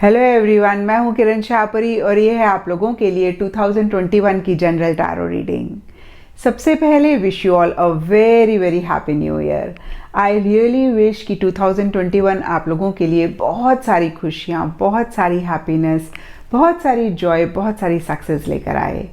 Hello everyone, मैं हूं किरण शाहपुरी और ये है आप लोगों के लिए 2021 की जनरल टैरो रीडिंग। सबसे पहले wish you all a very very happy new year. I really wish कि 2021 आप लोगों के लिए बहुत सारी खुशियाँ, बहुत सारी हैप्पीनेस, बहुत सारी जॉय, बहुत सारी सक्सेस लेकर आए।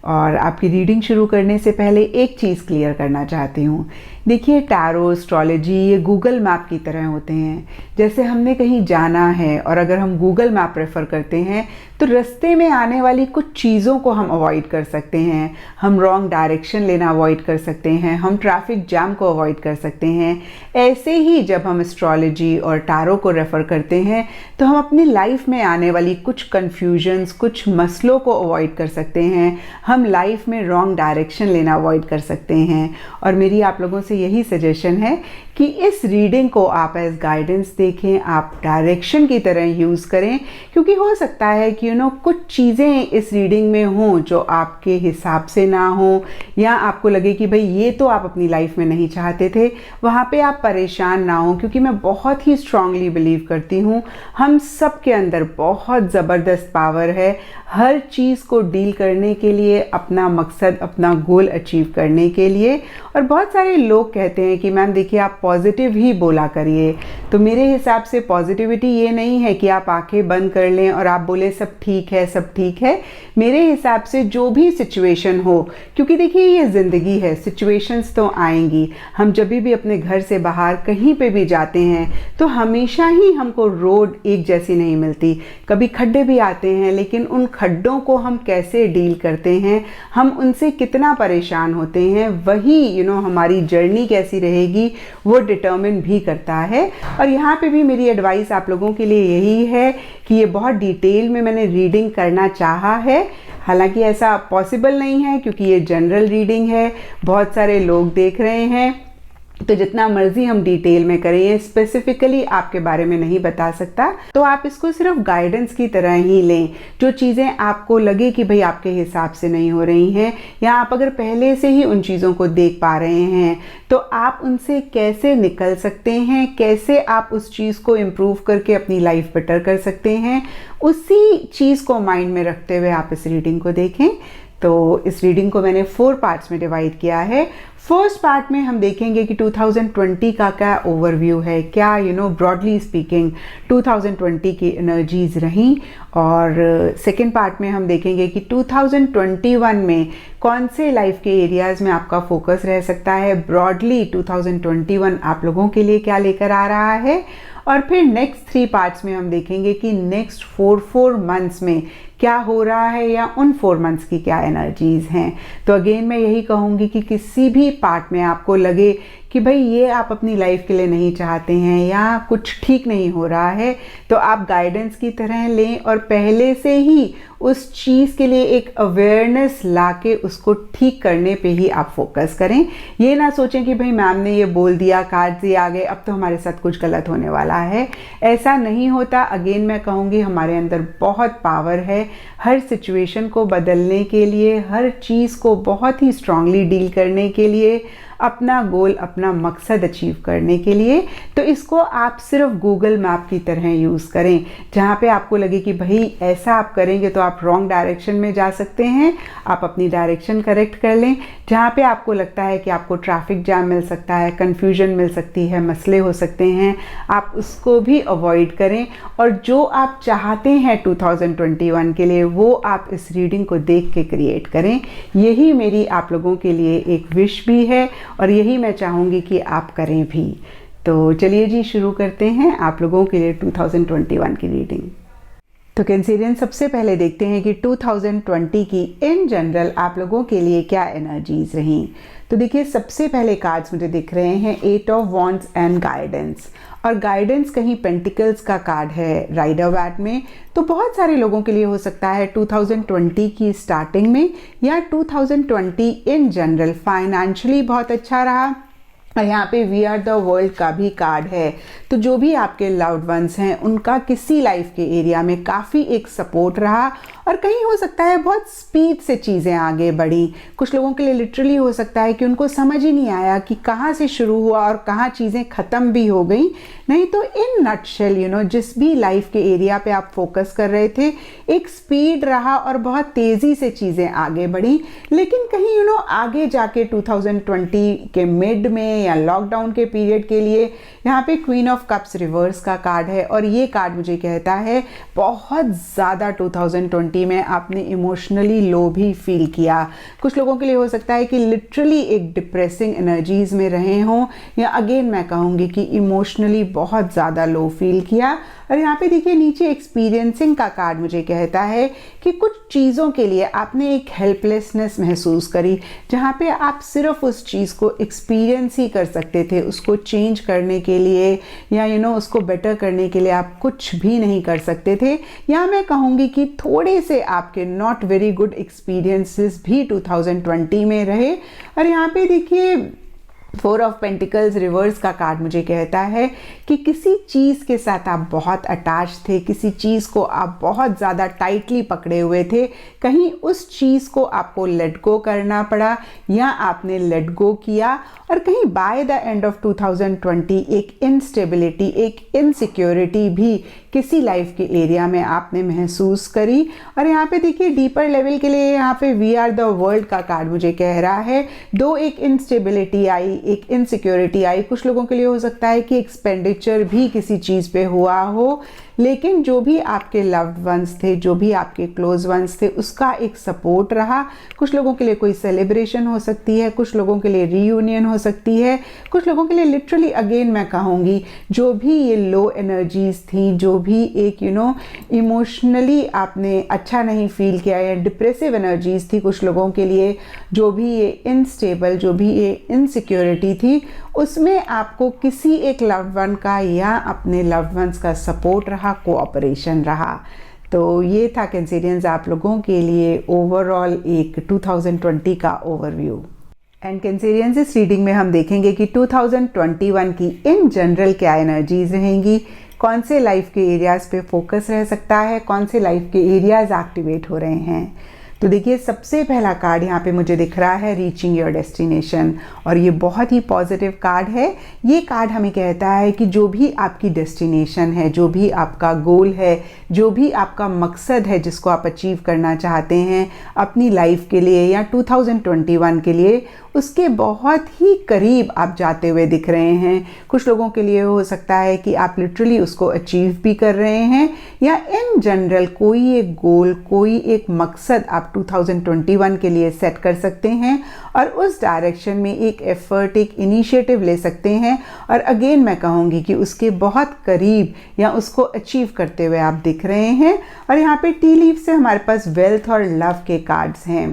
और आपकी रीडिंग शुरू करने से पहले एक चीज़ क्लियर करना चाहती हूँ। देखिए, टैरो, एस्ट्रोलॉजी ये गूगल मैप की तरह होते हैं। जैसे हमने कहीं जाना है और अगर हम गूगल मैप रेफ़र करते हैं तो रास्ते में आने वाली कुछ चीज़ों को हम अवॉइड कर सकते हैं। हम रॉन्ग डायरेक्शन लेना अवॉइड कर सकते हैं, हम ट्रैफिक जैम को अवॉइड कर सकते हैं। ऐसे ही जब हम एस्ट्रोलॉजी और टैरो को रेफ़र करते हैं तो हम अपनी लाइफ में आने वाली कुछ कन्फ्यूजन्स, कुछ मसलों को अवॉइड कर सकते हैं। हम लाइफ में रॉन्ग डायरेक्शन लेना अवॉइड कर सकते हैं। और मेरी आप लोगों से यही सजेशन है कि इस रीडिंग को आप एज गाइडेंस देखें, आप डायरेक्शन की तरह यूज़ करें, क्योंकि हो सकता है कि कुछ चीज़ें इस रीडिंग में हों जो आपके हिसाब से ना हो, या आपको लगे कि भाई ये तो आप अपनी लाइफ में नहीं चाहते थे। वहाँ पे आप परेशान ना हो, क्योंकि मैं बहुत ही स्ट्रांगली बिलीव करती हूँ हम सब के अंदर बहुत ज़बरदस्त पावर है हर चीज़ को डील करने के लिए, अपना मकसद, अपना गोल अचीव करने के लिए। और बहुत सारे लोग कहते हैं कि मैम देखिए आप पॉजिटिव ही बोला करिए। तो मेरे हिसाब से पॉजिटिविटी ये नहीं है कि आप आंखें बंद कर लें और आप बोले सब ठीक है, सब ठीक है। मेरे हिसाब से जो भी सिचुएशन हो, क्योंकि देखिए ये ज़िंदगी है, सिचुएशंस तो आएंगी। हम जब भी अपने घर से बाहर कहीं पे भी जाते हैं तो हमेशा ही हमको रोड एक जैसी नहीं मिलती। कभी खड्डे भी आते हैं, लेकिन उन खड्डों को हम कैसे डील करते हैं, हम उनसे कितना परेशान होते हैं, वही हमारी जर्नी कैसी रहेगी वो डिटर्मिन भी करता है। और यहाँ पे भी मेरी एडवाइस आप लोगों के लिए यही है कि ये बहुत डिटेल में मैंने रीडिंग करना चाहा है। हालांकि ऐसा पॉसिबल नहीं है क्योंकि ये जनरल रीडिंग है, बहुत सारे लोग देख रहे हैं, तो जितना मर्जी हम डिटेल में करें, ये स्पेसिफिकली आपके बारे में नहीं बता सकता। तो आप इसको सिर्फ गाइडेंस की तरह ही लें। जो चीज़ें आपको लगे कि भाई आपके हिसाब से नहीं हो रही हैं, या आप अगर पहले से ही उन चीज़ों को देख पा रहे हैं तो आप उनसे कैसे निकल सकते हैं, कैसे आप उस चीज़ को इम्प्रूव करके अपनी लाइफ बेटर कर सकते हैं, उसी चीज़ को माइंड में रखते हुए आप इस रीडिंग को देखें। तो इस रीडिंग को मैंने 4 पार्ट्स में डिवाइड किया है। फर्स्ट पार्ट में हम देखेंगे कि 2020 का क्या ओवरव्यू है, क्या ब्रॉडली स्पीकिंग 2020 की एनर्जीज रहीं। और सेकेंड पार्ट में हम देखेंगे कि 2021 में कौन से लाइफ के एरियाज़ में आपका फोकस रह सकता है। ब्रॉडली 2021 आप लोगों के लिए क्या लेकर आ रहा है। और फिर नेक्स्ट 3 पार्ट्स में हम देखेंगे कि नेक्स्ट 4 मंथ्स में क्या हो रहा है, या उन 4 मंथ्स की क्या एनर्जीज़ हैं। तो अगेन मैं यही कहूँगी कि किसी भी पार्ट में आपको लगे कि भाई ये आप अपनी लाइफ के लिए नहीं चाहते हैं या कुछ ठीक नहीं हो रहा है, तो आप गाइडेंस की तरह लें और पहले से ही उस चीज़ के लिए एक अवेयरनेस लाके उसको ठीक करने पे ही आप फोकस करें। ये ना सोचें कि भाई मैम ने ये बोल दिया, कार्ड्स ये आ गए, अब तो हमारे साथ कुछ गलत होने वाला है। ऐसा नहीं होता। अगेन मैं कहूँगी हमारे अंदर बहुत पावर है हर सिचुएशन को बदलने के लिए, हर चीज़ को बहुत ही स्ट्रांगली डील करने के लिए, अपना गोल, अपना मकसद अचीव करने के लिए। तो इसको आप सिर्फ गूगल मैप की तरह यूज़ करें। जहाँ पे आपको लगे कि भाई ऐसा आप करेंगे तो आप रॉन्ग डायरेक्शन में जा सकते हैं, आप अपनी डायरेक्शन करेक्ट कर लें। जहाँ पे आपको लगता है कि आपको ट्रैफिक जैम मिल सकता है, कन्फ्यूजन मिल सकती है, मसले हो सकते हैं, आप उसको भी अवॉइड करें। और जो आप चाहते हैं 2021 के लिए, वो आप इस रीडिंग को देख के क्रिएट करें। यही मेरी आप लोगों के लिए एक विश भी है और यही मैं चाहूँगी कि आप करें भी। तो चलिए जी, शुरू करते हैं आप लोगों के लिए 2021 की रीडिंग। तो कैंसेरियन, सबसे पहले देखते हैं कि 2020 की इन जनरल आप लोगों के लिए क्या एनर्जीज रहीं। तो देखिए, सबसे पहले कार्ड्स मुझे दिख रहे हैं 8 ऑफ वॉन्ड्स एंड गाइडेंस। और गाइडेंस कहीं पेंटिकल्स का कार्ड है राइडर वैट में। तो बहुत सारे लोगों के लिए हो सकता है 2020 की स्टार्टिंग में या 2020 इन जनरल फाइनेंशियली बहुत अच्छा रहा, और यहाँ पे वी आर द वर्ल्ड का भी कार्ड है। तो जो भी आपके लव्ड वंस हैं उनका किसी लाइफ के एरिया में काफ़ी एक सपोर्ट रहा, और कहीं हो सकता है बहुत स्पीड से चीज़ें आगे बढ़ी। कुछ लोगों के लिए लिटरली हो सकता है कि उनको समझ ही नहीं आया कि कहाँ से शुरू हुआ और कहाँ चीज़ें ख़त्म भी हो गई। नहीं तो इन नटशेल जिस भी लाइफ के एरिया पे आप फोकस कर रहे थे, एक स्पीड रहा और बहुत तेज़ी से चीज़ें आगे बढ़ी। लेकिन कहीं आगे जाके 2020 के मिड में या लॉकडाउन के पीरियड के लिए यहाँ पे क्वीन ऑफ कप्स रिवर्स का कार्ड है, और ये कार्ड मुझे कहता है बहुत ज़्यादा 2020 में आपने इमोशनली लो भी फील किया। कुछ लोगों के लिए हो सकता है कि लिटरली एक डिप्रेसिंग एनर्जीज में रहे हों, या अगेन मैं कहूँगी कि इमोशनली बहुत ज़्यादा लो फील किया। और यहाँ पे देखिए नीचे एक्सपीरियंसिंग का कार्ड मुझे कहता है कि कुछ चीज़ों के लिए आपने एक हेल्पलेसनेस महसूस करी, जहाँ पे आप सिर्फ उस चीज़ को एक्सपीरियंस ही कर सकते थे, उसको चेंज करने के लिए या उसको बेटर करने के लिए आप कुछ भी नहीं कर सकते थे। या मैं कहूँगी कि थोड़े से आपके नॉट वेरी गुड एक्सपीरियंसेस भी 2020 में रहे। और यहाँ पे देखिए 4 ऑफ पेंटिकल्स रिवर्स का कार्ड मुझे कहता है कि किसी चीज़ के साथ आप बहुत अटैच थे, किसी चीज़ को आप बहुत ज़्यादा टाइटली पकड़े हुए थे, कहीं उस चीज़ को आपको लेट गो करना पड़ा या आपने लेट गो किया, और कहीं बाय द एंड ऑफ 2020 एक इनस्टेबिलिटी, एक इनसिक्योरिटी भी किसी लाइफ के एरिया में आपने महसूस करी। और यहाँ पे देखिए डीपर लेवल के लिए यहाँ पे वी आर द वर्ल्ड का कार्ड मुझे कह रहा है, दो एक इनस्टेबिलिटी आई, एक इनसिक्योरिटी आई। कुछ लोगों के लिए हो सकता है कि एक्सपेंडिचर भी किसी चीज़ पे हुआ हो, लेकिन जो भी आपके लव्ड वंस थे, जो भी आपके क्लोज वंस थे, उसका एक सपोर्ट रहा। कुछ लोगों के लिए कोई सेलिब्रेशन हो सकती है, कुछ लोगों के लिए रीयूनियन हो सकती है, कुछ लोगों के लिए लिटरली अगेन मैं कहूँगी जो भी ये लो एनर्जीज थी, जो भी एक इमोशनली आपने अच्छा नहीं फील किया या डिप्रेसिव एनर्जीज थी, कुछ लोगों के लिए जो भी ये इनस्टेबल, जो भी ये इनसिक्योरिटी थी, उसमें आपको किसी एक लव्ड वन का या अपने लव्ड वंस का सपोर्ट रहा, कोऑपरेशन रहा। तो ये था कैंसेरियंस आप लोगों के लिए ओवरऑल एक 2020 का ओवरव्यू। एंड कैंसेरियंस इस रीडिंग में हम देखेंगे कि 2021 की इन जनरल क्या एनर्जीज रहेंगी, कौन से लाइफ के एरियाज़ पे फोकस रह सकता है, कौन से लाइफ के एरियाज़ एक्टिवेट हो रहे हैं। तो देखिए सबसे पहला कार्ड यहाँ पे मुझे दिख रहा है रीचिंग योर डेस्टिनेशन, और ये बहुत ही पॉजिटिव कार्ड है। ये कार्ड हमें कहता है कि जो भी आपकी डेस्टिनेशन है, जो भी आपका गोल है, जो भी आपका मकसद है जिसको आप अचीव करना चाहते हैं अपनी लाइफ के लिए या 2021 के लिए, उसके बहुत ही करीब आप जाते हुए दिख रहे हैं। कुछ लोगों के लिए हो सकता है कि आप लिटरली उसको अचीव भी कर रहे हैं, या इन जनरल कोई एक गोल, कोई एक मकसद आप 2021 के लिए सेट कर सकते हैं और उस डायरेक्शन में एक एफर्ट, एक इनिशिएटिव ले सकते हैं। और अगेन मैं कहूँगी कि उसके बहुत करीब या उसको अचीव करते हुए आप दिख रहे हैं। और यहाँ पे टी लीफ से हमारे पास वेल्थ और लव के कार्ड्स हैं।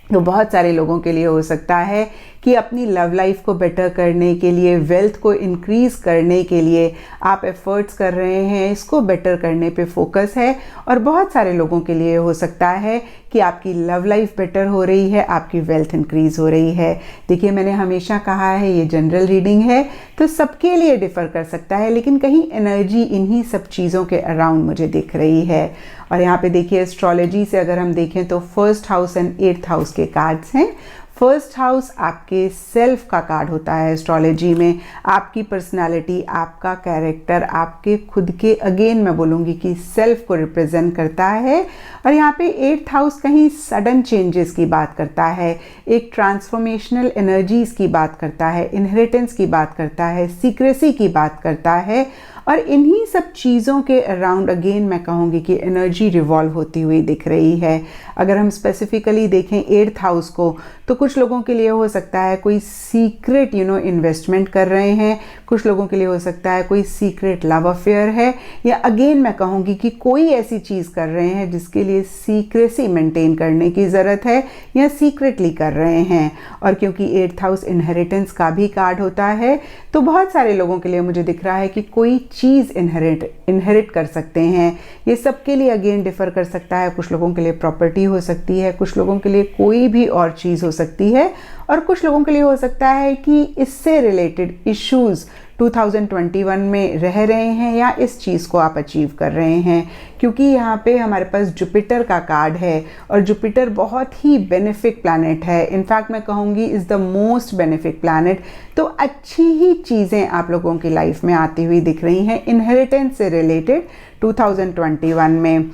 तो बहुत सारे लोगों के लिए हो सकता है कि अपनी लव लाइफ को बेटर करने के लिए, वेल्थ को इंक्रीज़ करने के लिए आप एफर्ट्स कर रहे हैं, इसको बेटर करने पे फोकस है। और बहुत सारे लोगों के लिए हो सकता है कि आपकी लव लाइफ बेटर हो रही है, आपकी वेल्थ इंक्रीज़ हो रही है। देखिए मैंने हमेशा कहा है ये जनरल रीडिंग है तो सबके लिए डिफ़र कर सकता है, लेकिन कहीं एनर्जी इन्हीं सब चीज़ों के अराउंड मुझे दिख रही है। और यहाँ पे देखिए एस्ट्रोलॉजी से अगर हम देखें तो 1st house and 8th house के कार्ड्स हैं। 1st हाउस आपके सेल्फ का कार्ड होता है एस्ट्रोलॉजी में, आपकी पर्सनालिटी, आपका कैरेक्टर, आपके खुद के, अगेन मैं बोलूँगी कि सेल्फ को रिप्रेजेंट करता है। और यहाँ पे 8th हाउस कहीं सडन चेंजेस की बात करता है, एक ट्रांसफॉर्मेशनल एनर्जीज की बात करता है, इनहेरिटेंस की बात करता है, सीक्रेसी की बात करता है। और इन्हीं सब चीज़ों के अराउंड अगेन मैं कहूँगी कि एनर्जी रिवॉल्व होती हुई दिख रही है। अगर हम स्पेसिफिकली देखें 8th हाउस को, तो कुछ लोगों के लिए हो सकता है कोई सीक्रेट इन्वेस्टमेंट कर रहे हैं, कुछ लोगों के लिए हो सकता है कोई सीक्रेट लव अफेयर है, या अगेन मैं कहूँगी कि कोई ऐसी चीज़ कर रहे हैं जिसके लिए सीक्रेसी मेंटेन करने की ज़रूरत है या सीक्रेटली कर रहे हैं। और क्योंकि 8th हाउस इनहेरिटेंस का भी कार्ड होता है, तो बहुत सारे लोगों के लिए मुझे दिख रहा है कि कोई चीज़ इनहेरिट कर सकते हैं। ये सबके लिए अगेन डिफ़र कर सकता है। कुछ लोगों के लिए प्रॉपर्टी हो सकती है, कुछ लोगों के लिए कोई भी और चीज़ हो सकती है, और कुछ लोगों के लिए हो सकता है कि इससे रिलेटेड इश्यूज़ 2021 में रह रहे हैं या इस चीज़ को आप अचीव कर रहे हैं, क्योंकि यहाँ पे हमारे पास जुपिटर का कार्ड है और जुपिटर बहुत ही बेनिफिक प्लैनेट है। इनफैक्ट मैं कहूँगी is the most benefic planet. तो अच्छी ही चीज़ें आप लोगों की लाइफ में आती हुई दिख रही हैं इनहेरिटेंस से रिलेटेड 2021 में।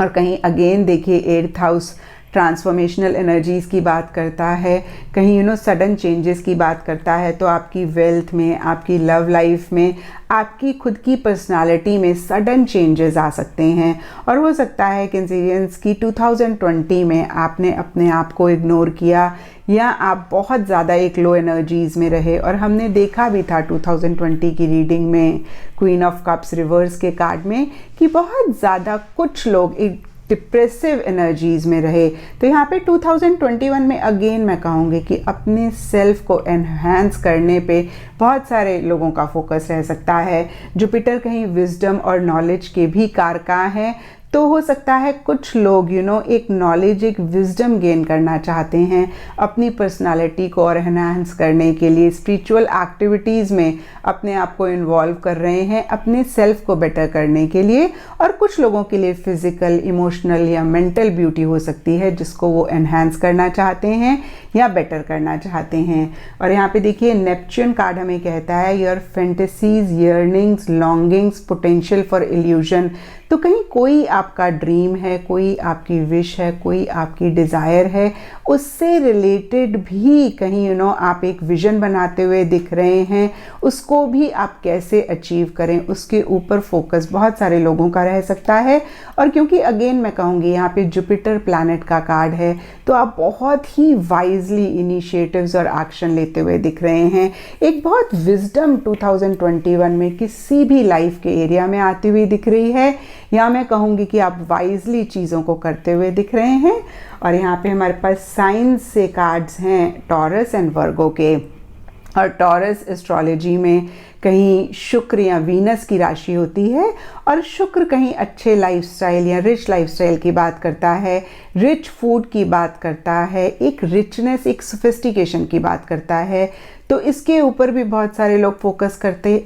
और कहीं अगेन देखिए 8th हाउस ट्रांसफॉर्मेशनल एनर्जीज़ की बात करता है, कहीं सडन चेंजेस की बात करता है। तो आपकी वेल्थ में, आपकी लव लाइफ में, आपकी खुद की पर्सनालिटी में सडन चेंजेस आ सकते हैं। और हो सकता है कैंसेरियंस की 2020 में आपने अपने आप को इग्नोर किया या आप बहुत ज़्यादा एक लो एनर्जीज़ में रहे। और हमने देखा भी था 2020 की रीडिंग में क्वीन ऑफ कप्स रिवर्स के कार्ड में कि बहुत ज़्यादा कुछ लोग एक डिप्रेसिव एनर्जीज़ में रहे। तो यहाँ पे 2021 में अगेन मैं कहूँगी कि अपने सेल्फ को एनहांस करने पे बहुत सारे लोगों का फोकस रह सकता है। जुपिटर कहीं विजडम और नॉलेज के भी कारका हैं, तो हो सकता है कुछ लोग एक नॉलेज, एक विजडम गेन करना चाहते हैं अपनी पर्सनालिटी को और एनहांस करने के लिए स्पिरिचुअल एक्टिविटीज़ में अपने आप को इन्वॉल्व कर रहे हैं अपने सेल्फ को बेटर करने के लिए। और कुछ लोगों के लिए फिज़िकल, इमोशनल या मेंटल ब्यूटी हो सकती है जिसको वो एनहांस करना चाहते हैं या बेटर करना चाहते हैं। और यहाँ पे देखिए नेपच्यून कार्ड हमें कहता है your fantasies, yearnings, longings, potential for illusion. तो कहीं कोई आपका ड्रीम है, कोई आपकी विश है, कोई आपकी डिज़ायर है, उससे रिलेटेड भी कहीं आप एक विज़न बनाते हुए दिख रहे हैं। उसको भी आप कैसे अचीव करें उसके ऊपर फोकस बहुत सारे लोगों का रह सकता है। और क्योंकि अगेन मैं कहूँगी यहाँ पे जुपिटर प्लैनेट का कार्ड है, तो आप बहुत ही वाइजली इनिशिएटिव्स और एक्शन लेते हुए दिख रहे हैं। एक बहुत विजडम 2021 में किसी भी लाइफ के एरिया में आती हुई दिख रही है, या मैं कहूँगी कि आप वाइजली चीज़ों को करते हुए दिख रहे हैं। और यहाँ पे हमारे पास साइंस से कार्ड्स हैं टॉरस एंड वर्गो के। और टॉरस एस्ट्रोलॉजी में कहीं शुक्र या वीनस की राशि होती है, और शुक्र कहीं अच्छे लाइफस्टाइल या रिच लाइफस्टाइल की बात करता है, रिच फूड की बात करता है, एक रिचनेस, एक सोफिस्टिकेशन की बात करता है। तो इसके ऊपर भी बहुत सारे लोग फोकस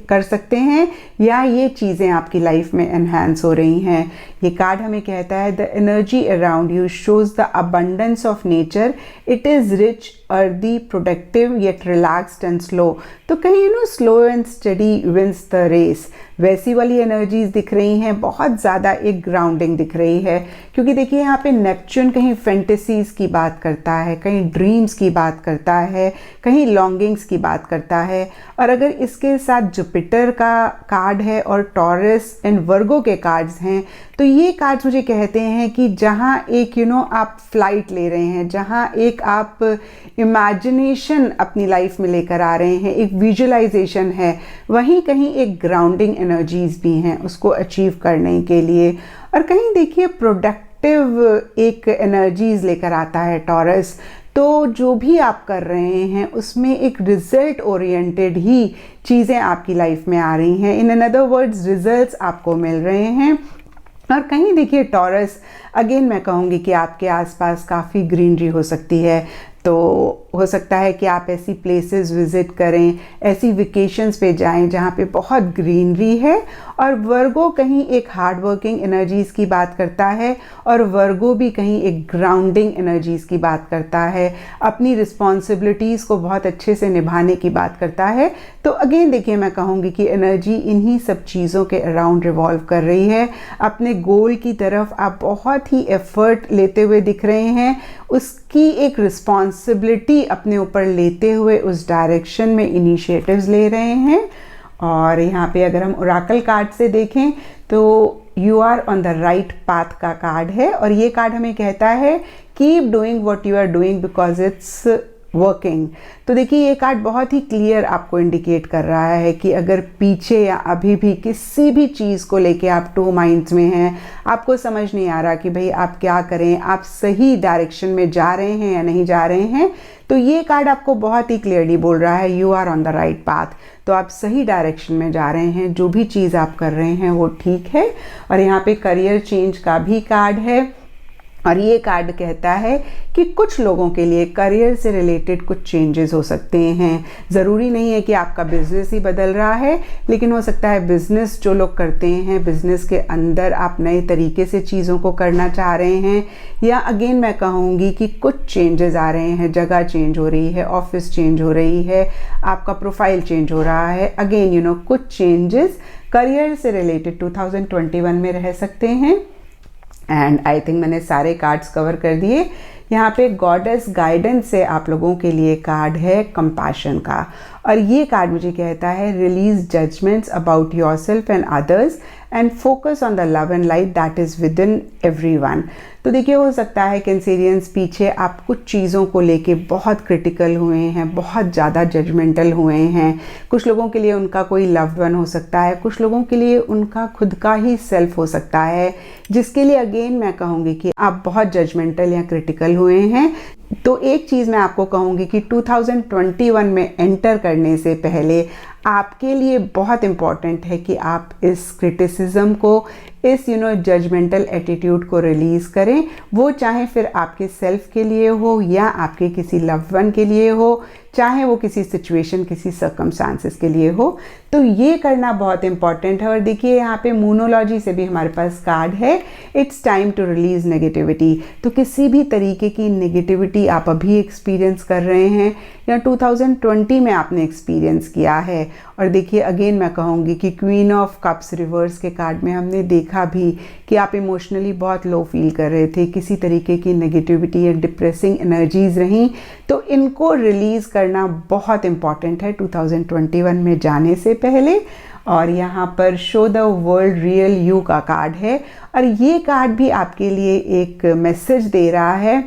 कर सकते हैं, या ये चीज़ें आपकी लाइफ में एनहांस हो रही हैं। ये कार्ड हमें कहता है the energy around you shows the abundance of nature, it is rich, earthy, productive, yet relaxed and slow. तो कहीं slow and steady wins the race, वैसी वाली एनर्जीज दिख रही हैं। बहुत ज़्यादा एक ग्राउंडिंग दिख रही है, क्योंकि देखिए यहाँ पे नेपच्यून कहीं फैंटेसीज़ की बात करता है, कहीं ड्रीम्स की बात करता है, कहीं लॉन्गिंग्स की बात करता है। और अगर इसके साथ जुपिटर का कार्ड है और टॉरस एंड वर्गो के कार्ड्स हैं, तो ये कार्ड्स मुझे कहते हैं कि जहाँ एक आप फ्लाइट ले रहे हैं, जहाँ एक आप इमेजिनेशन अपनी लाइफ में लेकर आ रहे हैं, एक विजुअलाइजेशन है, वहीं कहीं एक ग्राउंडिंग एनर्जीज भी हैं उसको अचीव करने के लिए। और कहीं देखिए प्रोडक्टिव एक एनर्जीज लेकर आता है टॉरस। तो जो भी आप कर रहे हैं उसमें एक रिजल्ट ओरिएंटेड ही चीज़ें आपकी लाइफ में आ रही हैं। इन अदर वर्ड्स रिजल्ट्स आपको मिल रहे हैं। और कहीं देखिए टॉरस, अगेन मैं कहूँगी कि आपके आसपास काफ़ी ग्रीनरी हो सकती है, तो हो सकता है कि आप ऐसी प्लेसेस विज़िट करें, ऐसी वेकेशंस पे जाएं जहाँ पे बहुत ग्रीनरी है। और वर्गो कहीं एक हार्ड वर्किंग एनर्जीज़ की बात करता है, और वर्गो भी कहीं एक ग्राउंडिंग एनर्जीज़ की बात करता है, अपनी रिस्पॉन्सिबिलिटीज़ को बहुत अच्छे से निभाने की बात करता है। तो अगेन देखिए मैं कहूँगी कि एनर्जी इन्हीं सब चीज़ों के अराउंड रिवॉल्व कर रही है। अपने गोल की तरफ आप बहुत ही एफर्ट लेते हुए दिख रहे हैं, उसकी एक रिस्पॉन्सिबिलिटी अपने ऊपर लेते हुए उस डायरेक्शन में इनिशिएटिव्स ले रहे हैं। और यहाँ पे अगर हम ओरेकल कार्ड से देखें तो you are on the right path का कार्ड है, और ये कार्ड हमें कहता है keep doing what you are doing because it's working. तो देखिए ये कार्ड बहुत ही क्लियर आपको इंडिकेट कर रहा है कि अगर पीछे या अभी भी किसी भी चीज़ को लेके आप टू माइंड्स में हैं, आपको समझ नहीं आ रहा कि भाई आप क्या करें, आप सही डायरेक्शन में जा रहे हैं या नहीं जा रहे हैं, तो ये कार्ड आपको बहुत ही क्लियरली बोल रहा है you are on the right path. तो आप सही डायरेक्शन में जा रहे हैं, जो भी चीज़ आप कर रहे हैं वो ठीक है। और यहाँ पे करियर चेंज का भी कार्ड है, और ये कार्ड कहता है कि कुछ लोगों के लिए करियर से रिलेटेड कुछ चेंजेस हो सकते हैं। ज़रूरी नहीं है कि आपका बिजनेस ही बदल रहा है, लेकिन हो सकता है बिजनेस जो लोग करते हैं, बिजनेस के अंदर आप नए तरीके से चीज़ों को करना चाह रहे हैं, या अगेन मैं कहूँगी कि कुछ चेंजेस आ रहे हैं, जगह चेंज हो रही है, ऑफिस चेंज हो रही है, आपका प्रोफाइल चेंज हो रहा है। अगेन कुछ चेंजेस करियर से रिलेटेड 2021 में रह सकते हैं। एंड आई थिंक मैंने सारे कार्ड्स कवर कर दिए। यहाँ पे गॉडेस गाइडेंस से आप लोगों के लिए कार्ड है कंपैशन का, और ये कार्ड मुझे कहता है release judgments about yourself and others and focus on the love and light that is within everyone. तो देखिए हो सकता है कैंसेरियंस पीछे आप कुछ चीज़ों को लेके बहुत क्रिटिकल हुए हैं, बहुत ज़्यादा जजमेंटल हुए हैं। कुछ लोगों के लिए उनका कोई लव्ड वन हो सकता है, कुछ लोगों के लिए उनका खुद का ही सेल्फ हो सकता है, जिसके लिए अगेन मैं कहूँगी कि आप बहुत जजमेंटल या क्रिटिकल हुए हैं। तो एक चीज़ मैं आपको कहूँगी कि 2021 में एंटर करने से पहले आपके लिए बहुत इम्पॉर्टेंट है कि आप इस क्रिटिसिज्म को, इस जजमेंटल एटीट्यूड को रिलीज़ करें। वो चाहे फिर आपके सेल्फ के लिए हो या आपके किसी लव्ड वन के लिए हो, चाहे वो किसी सिचुएशन, किसी सर्कमस्टांसेस के लिए हो, तो ये करना बहुत इंपॉर्टेंट है। और देखिए यहाँ पे मूनोलॉजी से भी हमारे पास कार्ड है, it's time to release negativity. तो किसी भी तरीके की नेगेटिविटी आप अभी एक्सपीरियंस कर रहे हैं या 2020 में आपने एक्सपीरियंस किया है। और देखिए अगेन मैं कहूँगी कि क्वीन ऑफ कप्स रिवर्स के कार्ड में हमने देखा भी कि आप इमोशनली बहुत लो फील कर रहे थे, किसी तरीके की नेगेटिविटी या डिप्रेसिंग एनर्जीज रहीं, तो इनको रिलीज़ करना बहुत इम्पॉर्टेंट है 2021 में जाने से पहले। और यहाँ पर show the world real you का कार्ड है, और ये कार्ड भी आपके लिए एक मैसेज दे रहा है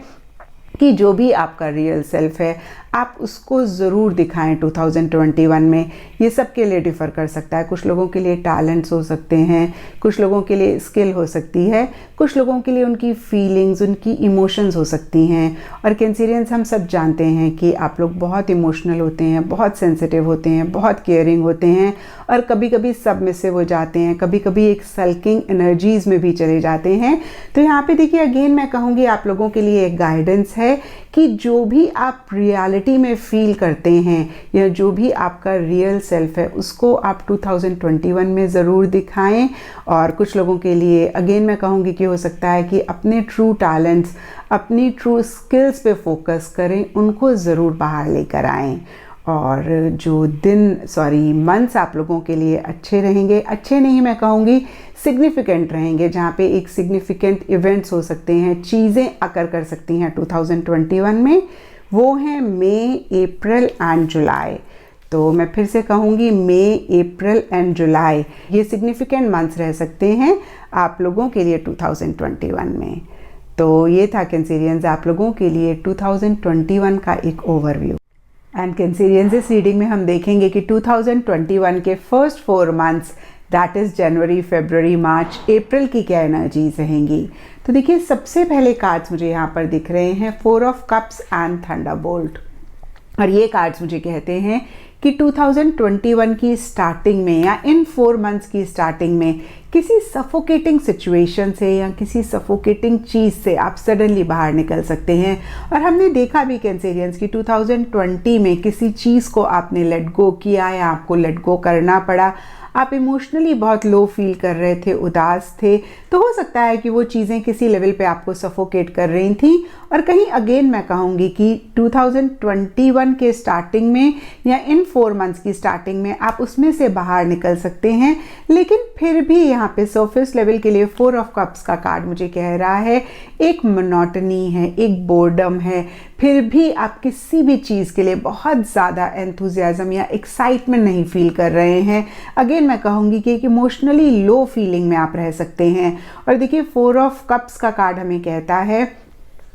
कि जो भी आपका रियल सेल्फ है आप उसको ज़रूर दिखाएं 2021 में। ये सबके लिए डिफ़र कर सकता है, कुछ लोगों के लिए टैलेंट्स हो सकते हैं, कुछ लोगों के लिए स्किल हो सकती है, कुछ लोगों के लिए उनकी फीलिंग्स, उनकी इमोशंस हो सकती हैं। और कैंसेरियंस हम सब जानते हैं कि आप लोग बहुत इमोशनल होते हैं, बहुत सेंसिटिव होते हैं, बहुत केयरिंग होते हैं, और कभी कभी सबमिसिव हो जाते हैं, कभी कभी एक सल्किंग एनर्जीज़ में भी चले जाते हैं। तो यहाँ पे देखिए अगेन मैं कहूँगी आप लोगों के लिए एक गाइडेंस है कि जो भी आप रियलिटी में फील करते हैं या जो भी आपका रियल सेल्फ है उसको आप 2021 में ज़रूर दिखाएं। और कुछ लोगों के लिए अगेन मैं कहूँगी कि हो सकता है कि अपने ट्रू टैलेंट्स, अपनी ट्रू स्किल्स पे फोकस करें, उनको ज़रूर बाहर लेकर आएँ। और जो मंथ्स आप लोगों के लिए अच्छे रहेंगे, अच्छे नहीं मैं कहूँगी सिग्निफिकेंट रहेंगे, जहाँ पे एक सिग्निफिकेंट इवेंट्स हो सकते हैं, चीज़ें अकर कर सकती हैं 2021 में, वो हैं मई, अप्रैल एंड जुलाई। तो मैं फिर से कहूँगी मई, अप्रैल एंड जुलाई ये सिग्निफिकेंट मंथ्स रह सकते हैं आप लोगों के लिए 2021 में। तो ये था कैंसेरियंस आप लोगों के लिए 2021 का एक ओवरव्यू। एंड कैंसेरियंस इस रीडिंग में हम देखेंगे कि 2021 के फर्स्ट 4 मंथ्स दैट इज़ जनवरी, फरवरी, मार्च, अप्रैल की क्या एनर्जीज रहेंगी। तो देखिए सबसे पहले कार्ड्स मुझे यहाँ पर दिख रहे हैं 4 ऑफ कप्स एंड थंडरबोल्ट। और ये कार्ड्स मुझे कहते हैं कि 2021 की स्टार्टिंग में या इन 4 मंथ्स की स्टार्टिंग में किसी सफोकेटिंग सिचुएशन से या किसी सफोकेटिंग चीज़ से आप सडनली बाहर निकल सकते हैं। और हमने देखा भी कैंसेरियंस की 2020 में किसी चीज़ को आपने लेट गो किया या आपको लेट गो करना पड़ा, आप इमोशनली बहुत लो फील कर रहे थे, उदास थे, तो हो सकता है कि वो चीज़ें किसी लेवल पे आपको सफोकेट कर रही थी। और कहीं अगेन मैं कहूँगी कि 2021 के स्टार्टिंग में या इन 4 मंथ्स की स्टार्टिंग में आप उसमें से बाहर निकल सकते हैं। लेकिन फिर भी यहाँ पे सरफेस लेवल के लिए 4 ऑफ कप्स का कार्ड मुझे कह रहा है एक मोनोटनी है, एक बोर्डम है, फिर भी आप किसी भी चीज़ के लिए बहुत ज़्यादा एंथुजियाज्म या एक्साइटमेंट नहीं फील कर रहे हैं। अगेन मैं कहूँगी कि एक इमोशनली लो फीलिंग में आप रह सकते हैं। और देखिए 4 ऑफ कप्स का कार्ड हमें कहता है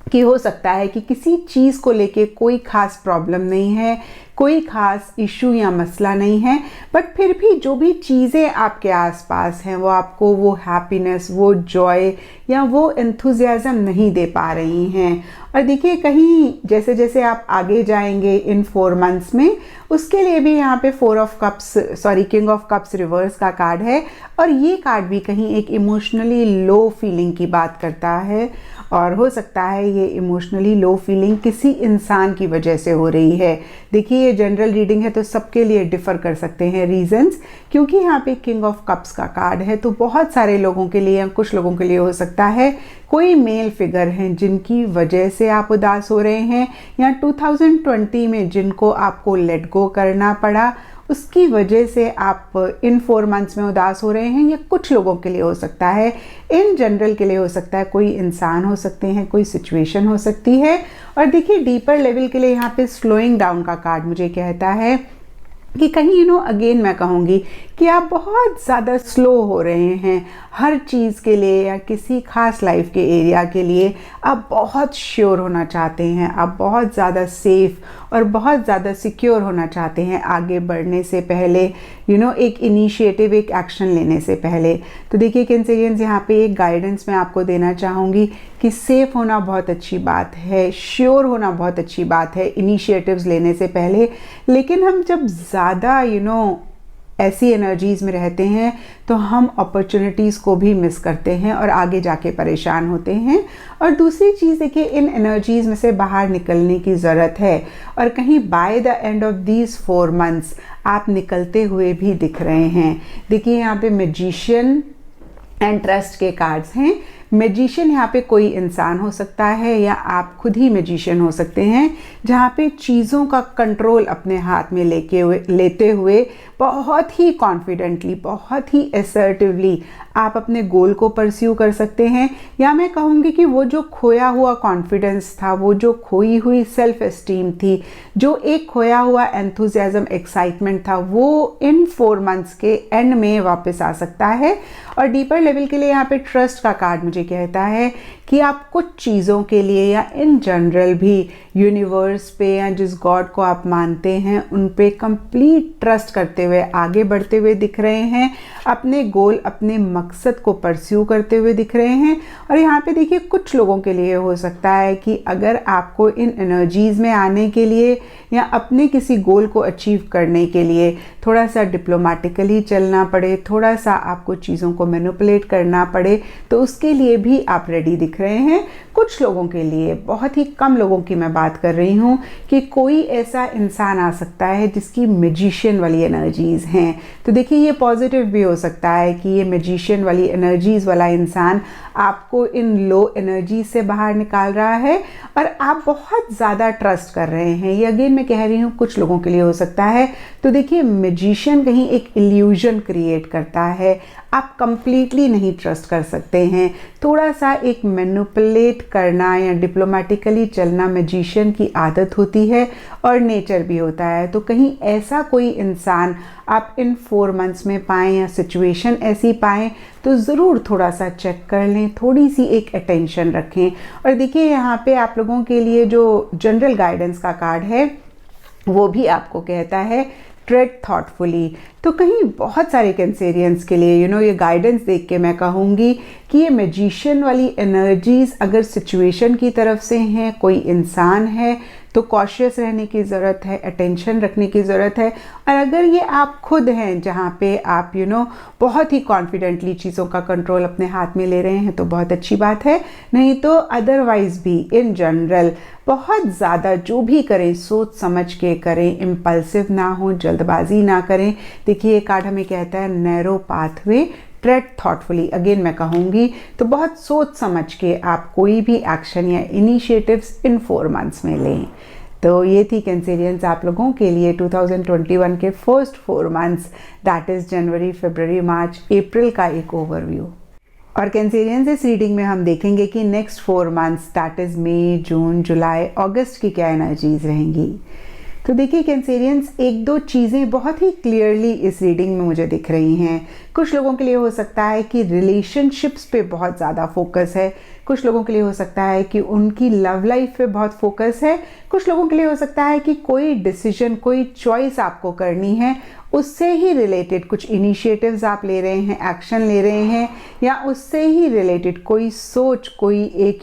कि हो सकता है कि किसी चीज़ को लेके कोई ख़ास प्रॉब्लम नहीं है, कोई ख़ास इशू या मसला नहीं है, बट फिर भी जो भी चीज़ें आपके आसपास हैं वो आपको वो हैप्पीनेस, वो जॉय या वो एंथुजियाज़म नहीं दे पा रही हैं। और देखिए कहीं जैसे जैसे आप आगे जाएंगे इन 4 मंथ्स में, उसके लिए भी यहाँ पे किंग ऑफ कप्स रिवर्स का कार्ड है, और ये कार्ड भी कहीं एक इमोशनली लो फीलिंग की बात करता है। और हो सकता है ये इमोशनली लो फीलिंग किसी इंसान की वजह से हो रही है। देखिए ये जनरल रीडिंग है तो सबके लिए डिफ़र कर सकते हैं रीजंस, क्योंकि यहाँ पे किंग ऑफ कप्स का कार्ड है तो बहुत सारे लोगों के लिए या कुछ लोगों के लिए हो सकता है कोई मेल फिगर हैं जिनकी वजह से आप उदास हो रहे हैं, या 2020 में जिनको आपको लेट गो करना पड़ा उसकी वजह से आप इन 4 मंथ्स में उदास हो रहे हैं। ये कुछ लोगों के लिए हो सकता है, इन जनरल के लिए हो सकता है, कोई इंसान हो सकते हैं, कोई सिचुएशन हो सकती है। और देखिए डीपर लेवल के लिए यहाँ पे स्लोइंग डाउन का कार्ड मुझे कहता है कि कहीं अगेन मैं कहूँगी कि आप बहुत ज़्यादा स्लो हो रहे हैं हर चीज़ के लिए, या किसी खास लाइफ के एरिया के लिए आप बहुत श्योर होना चाहते हैं, आप बहुत ज़्यादा सेफ और बहुत ज़्यादा सिक्योर होना चाहते हैं आगे बढ़ने से पहले, एक इनिशिएटिव, एक एक्शन लेने से पहले। तो देखिए कैंसेरियंस, यहाँ पे एक गाइडेंस मैं आपको देना चाहूँगी कि सेफ होना बहुत अच्छी बात है, श्योर होना बहुत अच्छी बात है इनिशिएटिव्स लेने से पहले, लेकिन हम जब ज़्यादा ऐसी एनर्जीज़ में रहते हैं तो हम अपॉर्चुनिटीज़ को भी मिस करते हैं और आगे जाके परेशान होते हैं। और दूसरी चीज़ देखिए, इन एनर्जीज़ में से बाहर निकलने की ज़रूरत है, और कहीं by the end of these 4 months आप निकलते हुए भी दिख रहे हैं। देखिए यहाँ पे मैजिशियन एंड ट्रस्ट के कार्ड्स हैं। मैजिशियन यहाँ पे कोई इंसान हो सकता है या आप खुद ही मैजिशियन हो सकते हैं, जहाँ पे चीज़ों का कंट्रोल अपने हाथ में लेते हुए बहुत ही कॉन्फिडेंटली, बहुत ही असर्टिवली आप अपने गोल को परस्यू कर सकते हैं। या मैं कहूँगी कि वो जो खोया हुआ कॉन्फिडेंस था, वो जो खोई हुई सेल्फ एस्टीम थी, जो एक खोया हुआ एंथुजियाज्म, एक्साइटमेंट था, वो इन 4 मंथ्स के एंड में वापस आ सकता है। और डीपर लेवल के लिए यहाँ पे ट्रस्ट का कार्ड मुझे कहता है कि आप कुछ चीज़ों के लिए या इन जनरल भी यूनिवर्स पे या जिस गॉड को आप मानते हैं उन पे कंप्लीट ट्रस्ट करते हुए आगे बढ़ते हुए दिख रहे हैं, अपने गोल, अपने मकसद को परस्यू करते हुए दिख रहे हैं। और यहाँ पे देखिए कुछ लोगों के लिए हो सकता है कि अगर आपको इन एनर्जीज़ में आने के लिए या अपने किसी गोल को अचीव करने के लिए थोड़ा सा डिप्लोमेटिकली चलना पड़े, थोड़ा सा आपको चीज़ों को मैनिपुलेट करना पड़े, तो उसके लिए भी आप रेडी दिख रहे हैं। कुछ लोगों के लिए, बहुत ही कम लोगों की मैं बात कर रही हूँ, कि कोई ऐसा इंसान आ सकता है जिसकी मैजिशियन वाली एनर्जीज़ हैं। तो देखिए ये पॉजिटिव भी हो सकता है कि ये मैजिशियन वाली एनर्जीज़ वाला इंसान आपको इन लो एनर्जी से बाहर निकाल रहा है और आप बहुत ज़्यादा ट्रस्ट कर रहे हैं। ये अगेन मैं कह रही हूँ कुछ लोगों के लिए हो सकता है। तो देखिए मैजिशियन कहीं एक इल्यूजन क्रिएट करता है, आप कंप्लीटली नहीं ट्रस्ट कर सकते हैं। थोड़ा सा एक मैनिपुलेट करना या डिप्लोमेटिकली चलना मैजिशियन की आदत होती है और नेचर भी होता है। तो कहीं ऐसा कोई इंसान आप इन 4 मंथ्स में पाएँ या सिचुएशन ऐसी पाएँ तो ज़रूर थोड़ा सा चेक कर लें, थोड़ी सी एक अटेंशन रखें। और देखिए यहाँ पे आप लोगों के लिए जो जनरल गाइडेंस का कार्ड है वो भी आपको कहता है ट्रेड थॉटफुली। तो कहीं बहुत सारे कैंसेरियंस के लिए ये गाइडेंस देख के मैं कहूँगी कि ये मैजिशियन वाली एनर्जीज़ अगर सिचुएशन की तरफ से हैं, कोई इंसान है, तो कॉशियस रहने की ज़रूरत है, अटेंशन रखने की ज़रूरत है। और अगर ये आप खुद हैं जहाँ पे आप बहुत ही कॉन्फिडेंटली चीज़ों का कंट्रोल अपने हाथ में ले रहे हैं तो बहुत अच्छी बात है। नहीं तो अदरवाइज़ भी इन जनरल बहुत ज़्यादा जो भी करें सोच समझ के करें, इम्पल्सिव ना हो, जल्दबाजी ना करें। देखिए ये कार्ड हमें कहता है narrow pathway, trade thoughtfully. Again मैं कहूँगी तो बहुत सोच समझ के आप कोई भी एक्शन या इनिशिएटिव्स इन 4 मंथ्स में लें। तो ये थी कैंसेरियंस आप लोगों के लिए 2021 के फर्स्ट 4 मंथ्स, दैट इज़ जनवरी, फरवरी, मार्च, अप्रैल का एक ओवरव्यू। और कैंसेरियंस इस रीडिंग में हम देखेंगे कि नेक्स्ट 4 मंथ्स दैट इज़ मई, जून, जुलाई, अगस्त की क्या एनर्जीज रहेंगी। तो देखिए कैंसेरियंस, एक दो चीज़ें बहुत ही क्लियरली इस रीडिंग में मुझे दिख रही हैं। कुछ लोगों के लिए हो सकता है कि रिलेशनशिप्स पे बहुत ज़्यादा फोकस है, कुछ लोगों के लिए हो सकता है कि उनकी लव लाइफ पे बहुत फोकस है, कुछ लोगों के लिए हो सकता है कि कोई डिसीजन, कोई चॉइस आपको करनी है, उससे ही रिलेटेड कुछ इनिशिएटिव्स आप ले रहे हैं, एक्शन ले रहे हैं, या उससे ही रिलेटेड कोई सोच, कोई एक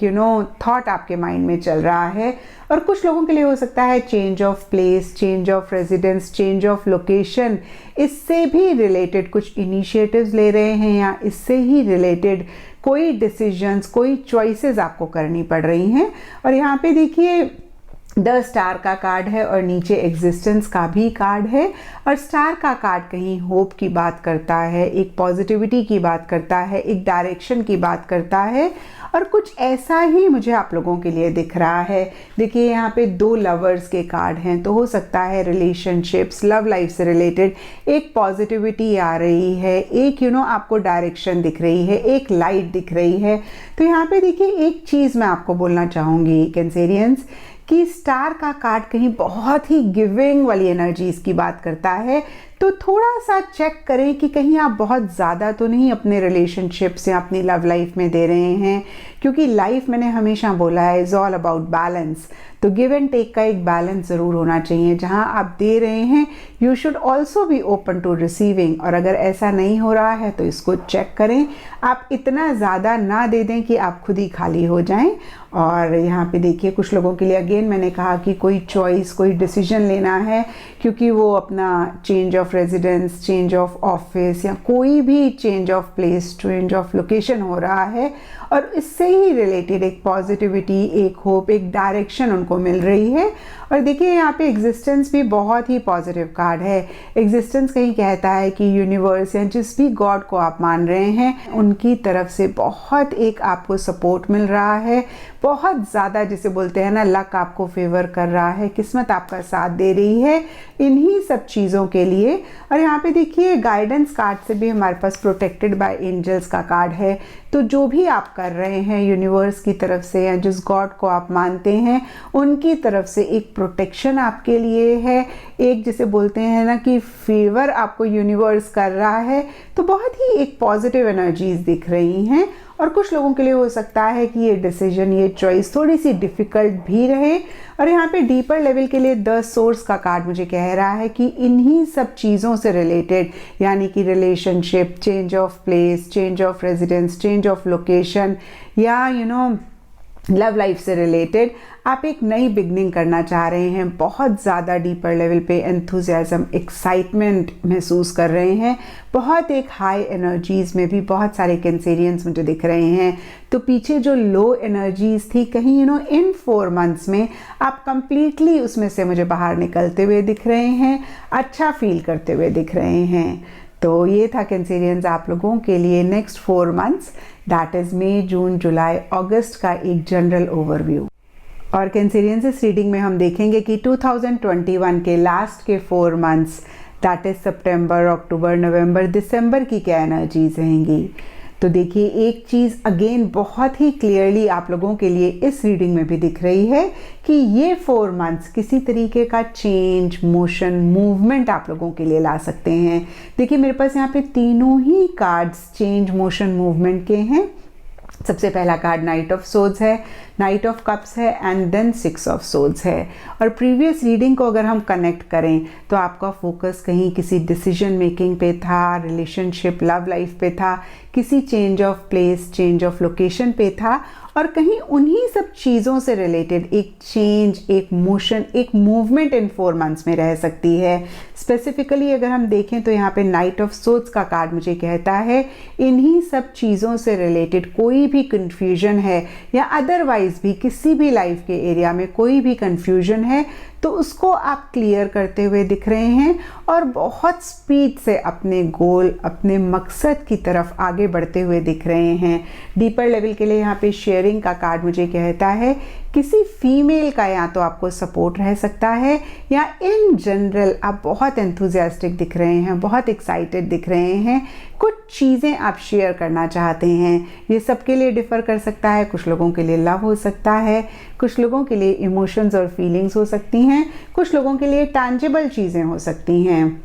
थॉट आपके माइंड में चल रहा है। और कुछ लोगों के लिए हो सकता है change of place, change of residence, change of location, इससे भी रिलेटेड कुछ इनिशिएटिव्स ले रहे हैं, या इससे ही रिलेटेड कोई डिसीजंस, कोई चॉइसेस आपको करनी पड़ रही हैं। और यहाँ पे देखिए द स्टार का कार्ड है और नीचे एग्जिस्टेंस का भी कार्ड है। और स्टार का कार्ड कहीं होप की बात करता है, एक पॉजिटिविटी की बात करता है, एक डायरेक्शन की बात करता है। और कुछ ऐसा ही मुझे आप लोगों के लिए दिख रहा है। देखिए यहाँ पे दो लवर्स के कार्ड हैं, तो हो सकता है रिलेशनशिप्स, लव लाइफ से रिलेटेड एक पॉजिटिविटी आ रही है, एक आपको डायरेक्शन दिख रही है, एक लाइट दिख रही है। तो यहाँ पे देखिए एक चीज़ मैं आपको बोलना चाहूँगी कैंसेरियंस, कि स्टार का कार्ड कहीं बहुत ही गिविंग वाली एनर्जीज की बात करता है। तो थोड़ा सा चेक करें कि कहीं आप बहुत ज़्यादा तो नहीं अपने रिलेशनशिप्स या अपनी लव लाइफ में दे रहे हैं, क्योंकि लाइफ मैंने हमेशा बोला है इज़ ऑल अबाउट बैलेंस। तो गिव एंड टेक का एक बैलेंस ज़रूर होना चाहिए। जहाँ आप दे रहे हैं you should also be open to receiving. और अगर ऐसा नहीं हो रहा है तो इसको चेक करें, आप इतना ज़्यादा ना दे दें कि आप खुद ही खाली हो जाएं। और यहाँ पे देखिए कुछ लोगों के लिए अगेन मैंने कहा कि कोई चॉइस, कोई डिसीजन लेना है, क्योंकि वो अपना change of residence, change of office, या कोई भी change of place, change of location हो रहा है। और इससे ही रिलेटेड एक पॉजिटिविटी, एक होप, एक डायरेक्शन उनको मिल रही है। और देखिए यहाँ पे एग्जिस्टेंस भी बहुत ही पॉजिटिव कार्ड है। एग्जिस्टेंस कहीं कहता है कि यूनिवर्स या जिस भी गॉड को आप मान रहे हैं उनकी तरफ से बहुत एक आपको सपोर्ट मिल रहा है, बहुत ज़्यादा जिसे बोलते हैं ना लक आपको फेवर कर रहा है, किस्मत आपका साथ दे रही है इन्हीं सब चीज़ों के लिए। और यहाँ पे देखिए गाइडेंस कार्ड से भी हमारे पास प्रोटेक्टेड बाय एंजल्स का कार्ड है। तो जो भी आप कर रहे हैं यूनिवर्स की तरफ से या जिस गॉड को आप मानते हैं उनकी तरफ से एक प्रोटेक्शन आपके लिए है, एक जिसे बोलते हैं ना कि फेवर आपको यूनिवर्स कर रहा है। तो बहुत ही एक पॉजिटिव एनर्जीज दिख रही हैं। और कुछ लोगों के लिए हो सकता है कि ये डिसीजन, ये चॉइस थोड़ी सी डिफ़िकल्ट भी रहे। और यहाँ पे डीपर लेवल के लिए द सोर्स का कार्ड मुझे कह रहा है कि इन्हीं सब चीज़ों से रिलेटेड, यानी कि relationship, change of place, change of residence, change of location, या लव लाइफ से रिलेटेड आप एक नई बिगनिंग करना चाह रहे हैं। बहुत ज़्यादा डीपर लेवल पे एंथुजियाज्म, एक्साइटमेंट महसूस कर रहे हैं। बहुत एक हाई एनर्जीज़ में भी बहुत सारे कैंसेरियंस मुझे दिख रहे हैं। तो पीछे जो लो एनर्जीज़ थी कहीं इन 4 मंथ्स में आप कंप्लीटली उसमें से मुझे बाहर निकलते हुए दिख रहे हैं, अच्छा फील करते हुए दिख रहे हैं। तो ये था कैंसेरियंस आप लोगों के लिए नेक्स्ट 4 मंथ्स, दैट इज़ मई, जून, जुलाई, अगस्त का एक जनरल ओवरव्यू। और कैंसेरियंस इस रीडिंग में हम देखेंगे कि 2021 के लास्ट के 4 मंथ्स, दैट इज़ सितंबर, अक्टूबर, नवंबर, दिसंबर की क्या एनर्जीज रहेंगी। तो देखिए एक चीज़ अगेन बहुत ही क्लियरली आप लोगों के लिए इस रीडिंग में भी दिख रही है कि ये 4 मंथ्स किसी तरीके का चेंज, मोशन, मूवमेंट आप लोगों के लिए ला सकते हैं। देखिए मेरे पास यहाँ पे तीनों ही कार्ड्स चेंज, मोशन, मूवमेंट के हैं। सबसे पहला कार्ड नाइट ऑफ सोड्स है, नाइट ऑफ कप्स है, एंड देन 6 ऑफ सोड्स है। और प्रीवियस रीडिंग को अगर हम कनेक्ट करें तो आपका फोकस कहीं किसी डिसीजन मेकिंग पे था, रिलेशनशिप, लव लाइफ पे था, किसी change of place, change of location पे था। और कहीं उन्हीं सब चीज़ों से रिलेटेड एक चेंज, एक मोशन, एक मूवमेंट इन 4 मंथ्स में रह सकती है। स्पेसिफिकली अगर हम देखें तो यहाँ पे नाइट ऑफ सोड्स का कार्ड मुझे कहता है इन्हीं सब चीज़ों से रिलेटेड कोई भी कन्फ्यूजन है, या अदरवाइज भी किसी भी लाइफ के एरिया में कोई भी कन्फ्यूजन है, तो उसको आप क्लियर करते हुए दिख रहे हैं और बहुत स्पीड से अपने गोल, अपने मकसद की तरफ आगे बढ़ते हुए दिख रहे हैं। डीपर लेवल के लिए यहाँ पे शेयरिंग का कार्ड मुझे कहता है किसी फीमेल का या तो आपको सपोर्ट रह सकता है, या इन जनरल आप बहुत एंथुजियास्टिक दिख रहे हैं, बहुत एक्साइटेड दिख रहे हैं, कुछ चीज़ें आप शेयर करना चाहते हैं। ये सबके लिए डिफ़र कर सकता है, कुछ लोगों के लिए लव हो सकता है, कुछ लोगों के लिए इमोशंस और फीलिंग्स हो सकती हैं। हैं, कुछ लोगों के लिए टैंजिबल चीज़ें हो सकती हैं।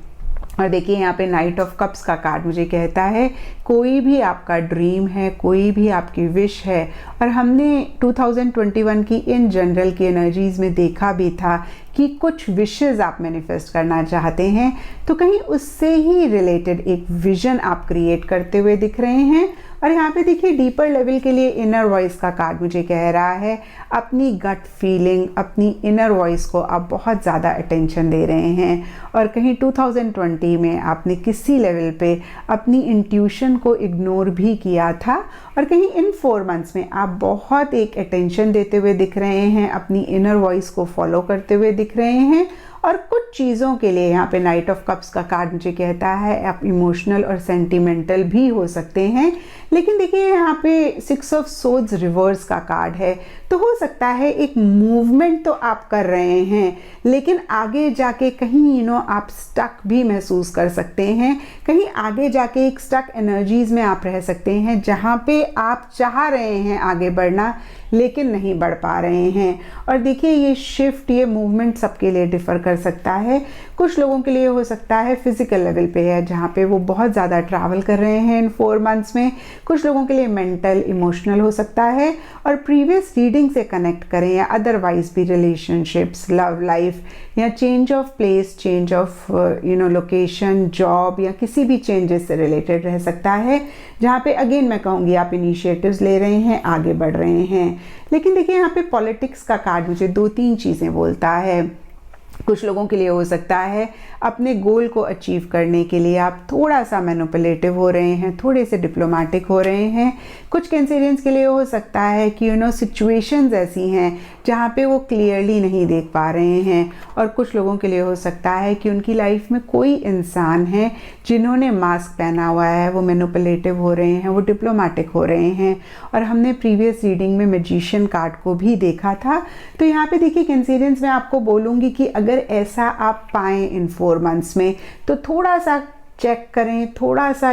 और देखिए यहाँ पे नाइट ऑफ कप्स का कार्ड मुझे कहता है कोई भी आपका ड्रीम है, कोई भी आपकी विश है, और हमने 2021 की इन जनरल की एनर्जीज़ में देखा भी था कि कुछ विशेस आप मैनिफेस्ट करना चाहते हैं, तो कहीं उससे ही रिलेटेड एक विजन आप क्रिएट करते हुए दिख रहे हैं। और यहाँ पे देखिए डीपर लेवल के लिए इनर वॉइस का कार्ड मुझे कह रहा है अपनी गट फीलिंग, अपनी इनर वॉइस को आप बहुत ज़्यादा अटेंशन दे रहे हैं, और कहीं 2020 में आपने किसी लेवल पे अपनी इंट्यूशन को इग्नोर भी किया था, और कहीं इन 4 मंथ्स में आप बहुत एक अटेंशन देते हुए दिख रहे हैं, अपनी इनर वॉइस को फॉलो करते हुए दिख रहे हैं। और कुछ चीज़ों के लिए यहाँ पे नाइट ऑफ कप्स का कार्ड मुझे कहता है आप इमोशनल और सेंटिमेंटल भी हो सकते हैं, लेकिन देखिए यहाँ पे 6 ऑफ सोर्ड्स रिवर्स का कार्ड है, तो हो सकता है एक मूवमेंट तो आप कर रहे हैं, लेकिन आगे जाके कहीं आप स्टक भी महसूस कर सकते हैं, कहीं आगे जाके एक स्टक एनर्जीज में आप रह सकते हैं जहाँ पे आप चाह रहे हैं आगे बढ़ना लेकिन नहीं बढ़ पा रहे हैं। और देखिए ये शिफ्ट, ये मूवमेंट सबके लिए डिफ़र कर सकता है। कुछ लोगों के लिए हो सकता है फिजिकल लेवल पे है जहाँ पे वो बहुत ज़्यादा ट्रैवल कर रहे हैं इन 4 मंथ्स में, कुछ लोगों के लिए मेंटल इमोशनल हो सकता है, और प्रीवियस रीडिंग से कनेक्ट करें या अदरवाइज भी रिलेशनशिप्स, लव लाइफ, या change of place, change of location, job, या किसी भी चेंजेस से रिलेटेड रह सकता है जहाँ पे अगेन मैं कहूँगी आप इनिशिएटिव्स ले रहे हैं, आगे बढ़ रहे हैं। लेकिन देखिए यहाँ पे पॉलिटिक्स का कार्ड मुझे 2-3 चीज़ें बोलता है। कुछ लोगों के लिए हो सकता है अपने गोल को अचीव करने के लिए आप थोड़ा सा मैनिपुलेटिव हो रहे हैं, थोड़े से डिप्लोमेटिक हो रहे हैं। कुछ कैंसेरियंस के लिए हो सकता है कि सिचुएशंस ऐसी हैं जहाँ पे वो क्लियरली नहीं देख पा रहे हैं, और कुछ लोगों के लिए हो सकता है कि उनकी लाइफ में कोई इंसान है जिन्होंने मास्क पहना हुआ है, वो मैनिपुलेटिव हो रहे हैं, वो डिप्लोमेटिक हो रहे हैं। और हमने प्रीवियस रीडिंग में मैजिशियन कार्ड को भी देखा था। तो यहाँ पे देखिए कैंसेरियंस मैं आपको बोलूँगी कि अगर ऐसा आप पाएँ इन 4 मंथ्स में तो थोड़ा सा चेक करें, थोड़ा सा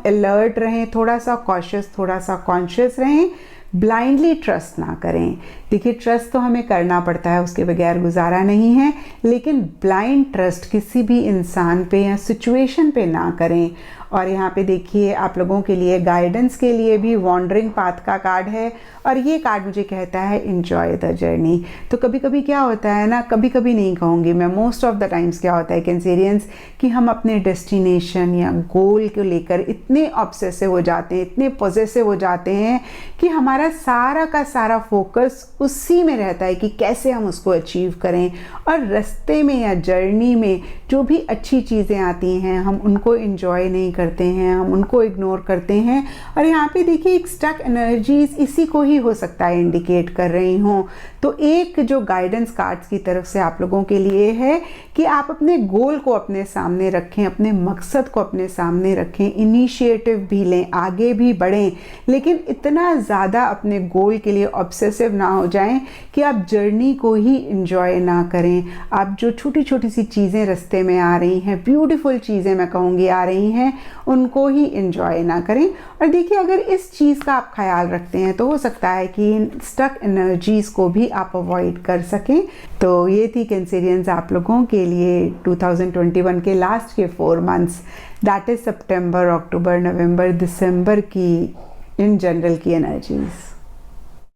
अलर्ट रहें, थोड़ा सा कॉशियस, थोड़ा सा कॉन्शियस रहें, ब्लाइंडली ट्रस्ट ना करें। देखिए ट्रस्ट तो हमें करना पड़ता है, उसके बगैर गुजारा नहीं है, लेकिन ब्लाइंड ट्रस्ट किसी भी इंसान पे या सिचुएशन पे ना करें। और यहाँ पे देखिए आप लोगों के लिए गाइडेंस के लिए भी वॉन्डरिंग पाथ का कार्ड है, और ये कार्ड मुझे कहता है इन्जॉय द जर्नी। तो कभी कभी क्या होता है ना, कभी कभी नहीं कहूँगी मैं, मोस्ट ऑफ द टाइम्स क्या होता है कैंसेरियंस कि हम अपने डेस्टिनेशन या गोल को लेकर इतने ऑब्सेसिव हो जाते हैं, इतने पॉजेसिव हो जाते हैं कि हमारा सारा का सारा फोकस उसी में रहता है कि कैसे हम उसको अचीव करें, और रास्ते में या जर्नी में जो भी अच्छी चीज़ें आती हैं हम उनको इन्जॉय नहीं करते हैं, हम उनको इग्नोर करते हैं। और यहाँ पे देखिए एक स्टक एनर्जीज इसी को ही हो सकता है इंडिकेट कर रही हूँ। तो एक जो गाइडेंस कार्ड्स की तरफ से आप लोगों के लिए है कि आप अपने गोल को अपने सामने रखें, अपने मकसद को अपने सामने रखें, इनिशिएटिव भी लें, आगे भी बढ़ें, लेकिन इतना ज़्यादा अपने गोल के लिए ऑब्सेसिव ना हो जाएं कि आप जर्नी को ही इंजॉय ना करें। आप जो छोटी छोटी सी चीज़ें रास्ते में आ रही हैं, ब्यूटीफुल चीज़ें मैं कहूँगी आ रही हैं, उनको ही इंजॉय ना करें। और देखिए अगर इस चीज़ का आप ख्याल रखते हैं तो हो सकता है कि इन स्टक एनर्जीज़ को भी आप अवॉइड कर सकें। तो ये थी कैंसेरियंस आप लोगों के लिए 2021 के लास्ट के 4 मंथ्स, दैट इज़ सितंबर, अक्टूबर, नवंबर, दिसंबर की इन जनरल की एनर्जीज़।